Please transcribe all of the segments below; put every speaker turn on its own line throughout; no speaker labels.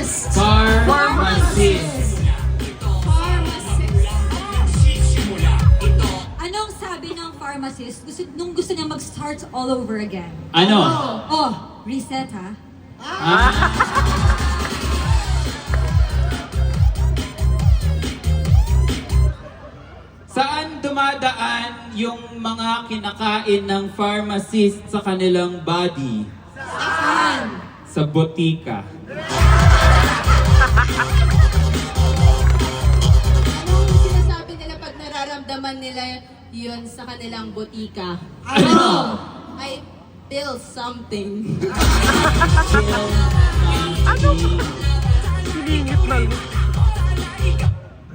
Pharmacist.
Pharmacist.
Anong sabi ng pharmacist nung gusto niya mag-start all over again?
Ano?
Oh, reset ha?
Saan dumadaan yung mga kinakain ng pharmacist sa kanilang body?
Saan?
Sa botika.
Anong sinasabi nila pag nararamdaman nila yun sa kanilang botika?
Ano?
I feel something.
Siningit na.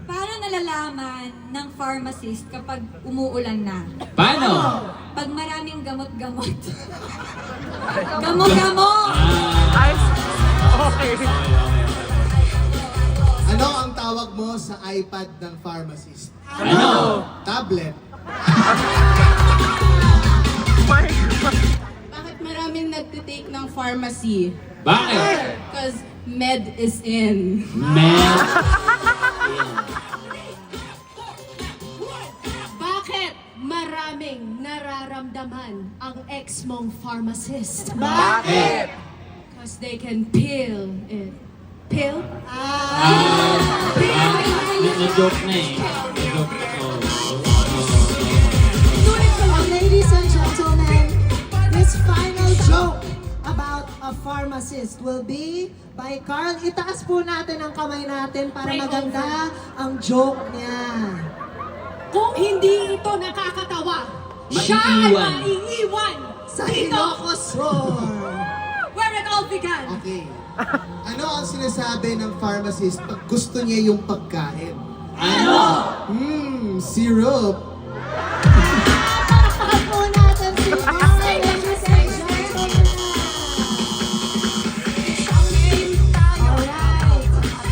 Paano nalalaman ng pharmacist kapag umuulan na?
Paano?
Pag maraming gamot-gamot. Gamot-gamot!
Ay, okay.
Ano ang tawag mo sa iPad ng pharmacist?
Ano?
Tablet.
My God.
Bakit maraming nagtitake ng pharmacy?
Bakit?
Because med is in.
Med.
Bakit maraming nararamdaman ang ex mong pharmacist?
Bakit?
Because they can peel it. Peel?
Na-joke na eh. Na-joke na.
Ladies and gentlemen, this final joke about a pharmacist will be by Carl. Itaas po natin ang kamay natin para maganda ang joke niya.
Kung hindi ito nakakatawa, siya ay
Maiiwan.
maiiwan
Sa
dito
Ilocos Roar.
where it all began.
Okay. Ano ang sinasabi ng pharmacist pag gusto niya yung pagkain?
Ano?
Syrup.
Palakpakan po natin si